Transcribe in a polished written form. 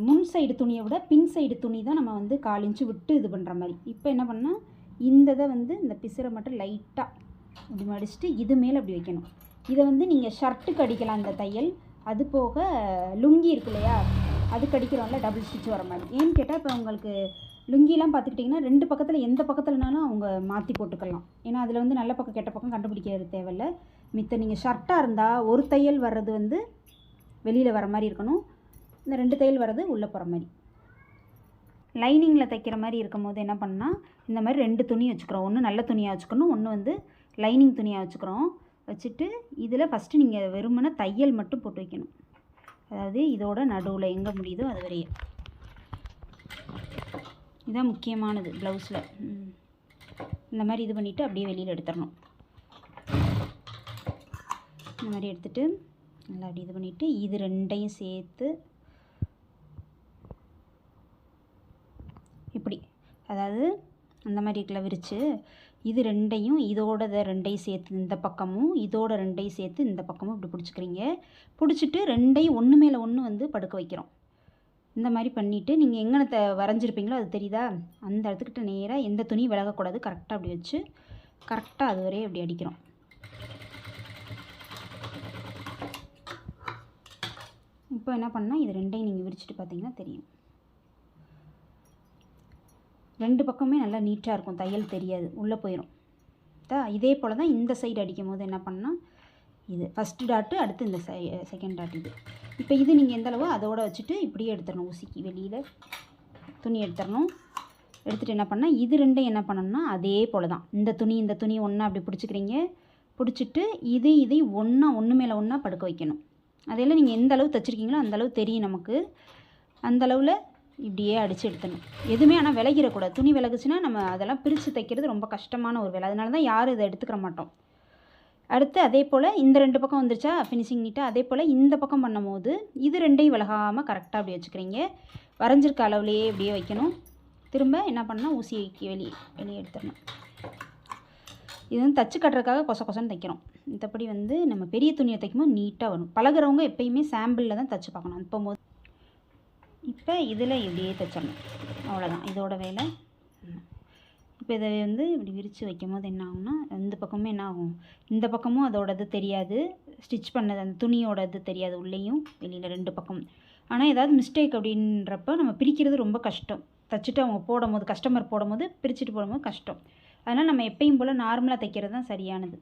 முன் சைடு துணியை விட பின் சைடு துணி தான் நம்ம வந்து 1/4 இன்ச்சு விட்டு இது பண்ணுற மாதிரி. இப்போ என்ன பண்ணால் இந்த இதை வந்து இந்த பிசுரை மட்டும் லைட்டாக இப்படி மடிச்சுட்டு இது மேலே அப்படி வைக்கணும். இதை வந்து நீங்கள் ஷர்ட்டுக்கு அடிக்கலாம் இந்த தையல். அது போக லுங்கி இருக்கு இல்லையா, அதுக்கு அடிக்கிறோம்ல டபுள் ஸ்டிச் வர மாதிரி. ஏன்னு கேட்டால் இப்போ உங்களுக்கு லுங்கிலாம் பார்த்துக்கிட்டிங்கன்னா 2 பக்கத்தில் எந்த பக்கத்துலனாலும் அவங்க மாற்றி போட்டுக்கலாம். ஏன்னா அதில் வந்து நல்ல பக்கம் கெட்ட பக்கம் கண்டுபிடிக்கிறது தேவையில்லை. மித்த நீங்கள் ஷர்ட்டாக இருந்தால் ஒரு தையல் வர்றது வந்து வெளியில் வர மாதிரி இருக்கணும், இந்த 2 தையல் வர்றது உள்ளே போகிற மாதிரி. லைனிங்கில் தைக்கிற மாதிரி இருக்கும் போது என்ன பண்ணால் இந்த மாதிரி 2 துணி வச்சுக்கிறோம். ஒன்று நல்ல துணியாக வச்சுக்கணும், ஒன்று வந்து லைனிங் துணியாக வச்சுக்கிறோம். வச்சுட்டு இதில் ஃபஸ்ட்டு நீங்கள் வெறுமனே தையல் மட்டும் போட்டு வைக்கணும். அதாவது இதோட நடுவில் எங்கே முடியுதோ அது வரைய. இதுதான் முக்கியமானது ப்ளவுஸில். இந்த மாதிரி இது பண்ணிவிட்டு அப்படியே வெளியில் எடுத்துடணும். இந்த மாதிரி எடுத்துகிட்டு நல்லா அப்படி இது பண்ணிவிட்டு இது 2ஐயும் சேர்த்து இப்படி, அதாவது அந்த மாதிரி இருக்குல்ல விரித்து, இது 2ஐயும் இதோட 2ஐயும் சேர்த்து இந்த பக்கமும் இதோட 2ஐயும் சேர்த்து இந்த பக்கமும் இப்படி பிடிச்சிக்கிறீங்க. பிடிச்சிட்டு 2ஐயும் ஒன்று மேலே ஒன்று வந்து படுக்க வைக்கிறோம். இந்த மாதிரி பண்ணிவிட்டு நீங்கள் எங்கே வரைஞ்சிருப்பீங்களோ அது தெரியுதா, அந்த இடத்துக்கிட்ட நேராக எந்த துணி விலகக்கூடாது, கரெக்டாக அப்படி வச்சு கரெக்டாக அது வரையும் அப்படி அடிக்கிறோம். இப்போ என்ன பண்ணால் இது 2ஐயும் நீங்கள் விரிச்சிட்டு பார்த்தீங்கன்னா தெரியும். 2 பக்கமே நல்லா நீட்டாக இருக்கும், தையல் தெரியாது, உள்ளே போயிடும். இதே போல் தான் இந்த சைடு அடிக்கும் போது என்ன பண்ணால் இது ஃபஸ்ட்டு டாட்டு, அடுத்து இந்த செகண்ட் டாட். இது இப்போ இது நீங்கள் எந்தளவோ அதோடு வச்சுட்டு இப்படியே எடுத்துடணும். ஊசிக்கு வெளியில் துணி எடுத்துடணும். எடுத்துகிட்டு என்ன பண்ணால் இது 2ஐயும் என்ன பண்ணணும்னா அதே போல் தான் இந்த துணி ஒன்றா அப்படி பிடிச்சிக்கிறீங்க. பிடிச்சிட்டு இதையும் ஒன்று மேலே ஒன்றா படுக்க வைக்கணும். அதையெல்லாம் நீங்கள் எந்த அளவு தைச்சிருக்கீங்களோ அந்தளவு தெரியும் நமக்கு. அந்தளவில் இப்படியே அடித்து எடுத்துடணும். எதுவுமே ஆனால் விலகிடக்கூடாது. துணி விலகுச்சுன்னா நம்ம அதெல்லாம் பிரித்து தைக்கிறது ரொம்ப கஷ்டமான ஒரு வேலை. அதனால தான் யாரும் இதை எடுத்துக்கிற மாட்டோம். அடுத்து அதே போல் இந்த 2 பக்கம் வந்துருச்சா ஃபினிஷிங் நீட்டாக. அதே போல் இந்த பக்கம் பண்ணும்போது இது 2ஐயும் விலகாமல் கரெக்டாக அப்படி வச்சுக்கிறீங்க. வரைஞ்சிருக்க அளவுலையே இப்படியே வைக்கணும். திரும்ப என்ன பண்ணால் ஊசிக்கு வெளியே எடுத்துடணும். இது வந்து தச்சு கட்டுறதுக்காக கொசன்னு தைக்கிறோம். மற்றபடி வந்து நம்ம பெரிய துணியை தைக்கும்போது நீட்டாக வரும். பழகிறவங்க எப்பயுமே சாம்பிளில் தான் தைச்சு பார்க்கணும். இப்போது இப்போ இதில் இப்படியே தைச்சிடணும், அவ்வளோதான் இதோட வேலை. இப்போ இதை வந்து இப்படி விரித்து வைக்கும் போது என்ன ஆகும்னா இந்த பக்கமும் என்ன ஆகும், இந்த பக்கமும் அதோட இது தெரியாது, ஸ்டிச் பண்ணது அந்த துணியோட இது தெரியாது, உள்ளேயும் வெளியில் 2 பக்கம். ஆனால் ஏதாவது மிஸ்டேக் அப்படின்றப்ப நம்ம பிரிக்கிறது ரொம்ப கஷ்டம். தைச்சிட்டு அவங்க போடும்போது கஸ்டமர் போடும்போது பிரிச்சுட்டு போடும்போது கஷ்டம். அதனால் நம்ம எப்பயும் போல் நார்மலாக தைக்கிறது தான் சரியானது.